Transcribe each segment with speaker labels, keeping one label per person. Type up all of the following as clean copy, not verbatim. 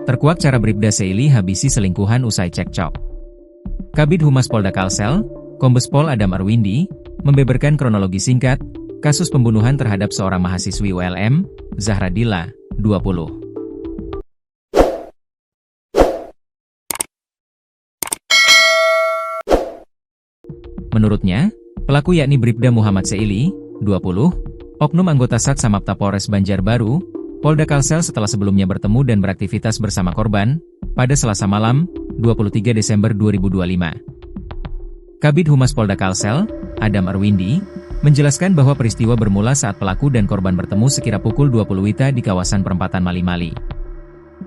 Speaker 1: Terkuak cara Bribda Seili habisi selingkuhan usai cekcok. Kabid Humas Polda Kalsel, Kombes Pol Adam Arwindi, membeberkan kronologi singkat kasus pembunuhan terhadap seorang mahasiswi ULM, Zahra Dilla, 20. Menurutnya, pelaku yakni Bribda Muhammad Seili, 20, oknum anggota Sat Samapta Polres Banjarbaru, Polda Kalsel setelah sebelumnya bertemu dan beraktivitas bersama korban, pada Selasa malam, 23 Desember 2025. Kabid Humas Polda Kalsel, Adam Arwindi, menjelaskan bahwa peristiwa bermula saat pelaku dan korban bertemu sekira pukul 20 WITA di kawasan perempatan Mali-Mali.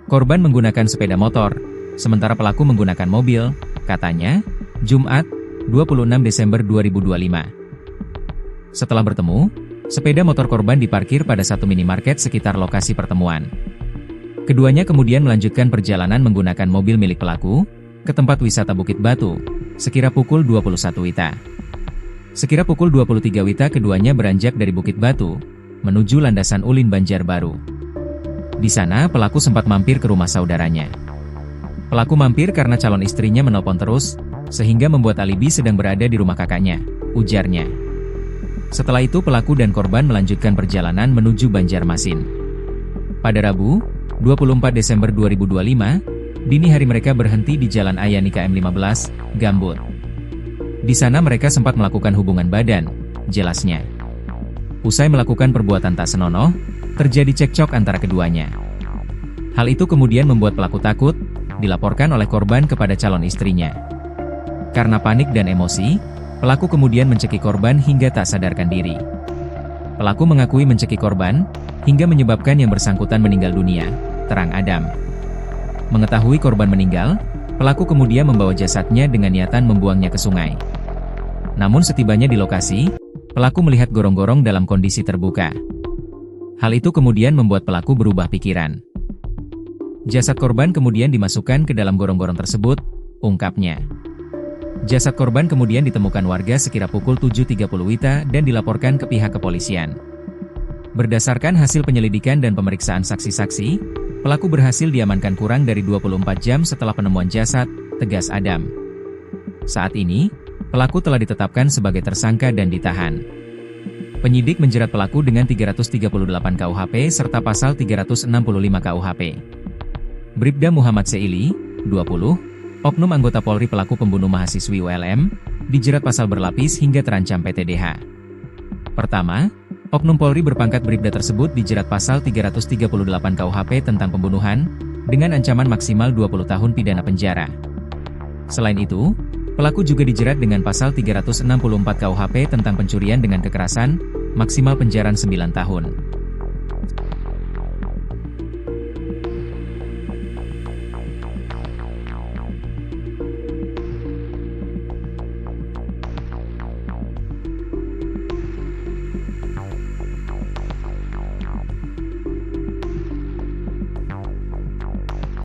Speaker 1: Korban menggunakan sepeda motor, sementara pelaku menggunakan mobil, katanya, Jumat, 26 Desember 2025. Setelah bertemu, sepeda motor korban diparkir pada satu minimarket sekitar lokasi pertemuan. Keduanya kemudian melanjutkan perjalanan menggunakan mobil milik pelaku ke tempat wisata Bukit Batu, sekira pukul 21 WITA. Sekira pukul 23 WITA keduanya beranjak dari Bukit Batu, menuju landasan Ulin Banjarbaru. Di sana pelaku sempat mampir ke rumah saudaranya. Pelaku mampir karena calon istrinya menelpon terus, sehingga membuat alibi sedang berada di rumah kakaknya, ujarnya. Setelah itu pelaku dan korban melanjutkan perjalanan menuju Banjarmasin. Pada Rabu, 24 Desember 2025, dini hari mereka berhenti di Jalan Ayani KM15, Gambut. Di sana mereka sempat melakukan hubungan badan, jelasnya. Usai melakukan perbuatan tak senonoh, terjadi cekcok antara keduanya. Hal itu kemudian membuat pelaku takut, dilaporkan oleh korban kepada calon istrinya. Karena panik dan emosi, pelaku kemudian mencekik korban hingga tak sadarkan diri. Pelaku mengakui mencekik korban, hingga menyebabkan yang bersangkutan meninggal dunia, terang Adam. Mengetahui korban meninggal, pelaku kemudian membawa jasadnya dengan niatan membuangnya ke sungai. Namun setibanya di lokasi, pelaku melihat gorong-gorong dalam kondisi terbuka. Hal itu kemudian membuat pelaku berubah pikiran. Jasad korban kemudian dimasukkan ke dalam gorong-gorong tersebut, ungkapnya. Jasad korban kemudian ditemukan warga sekira pukul 7.30 WITA dan dilaporkan ke pihak kepolisian. Berdasarkan hasil penyelidikan dan pemeriksaan saksi-saksi, pelaku berhasil diamankan kurang dari 24 jam setelah penemuan jasad, tegas Adam. Saat ini, pelaku telah ditetapkan sebagai tersangka dan ditahan. Penyidik menjerat pelaku dengan 338 KUHP serta pasal 365 KUHP. Bribda Muhammad Seili, 20, oknum anggota Polri pelaku pembunuh mahasiswi ULM, dijerat pasal berlapis hingga terancam PTDH. Pertama, oknum Polri berpangkat Bribda tersebut dijerat pasal 338 KUHP tentang pembunuhan, dengan ancaman maksimal 20 tahun pidana penjara. Selain itu, pelaku juga dijerat dengan pasal 364 KUHP tentang pencurian dengan kekerasan, maksimal penjara 9 tahun.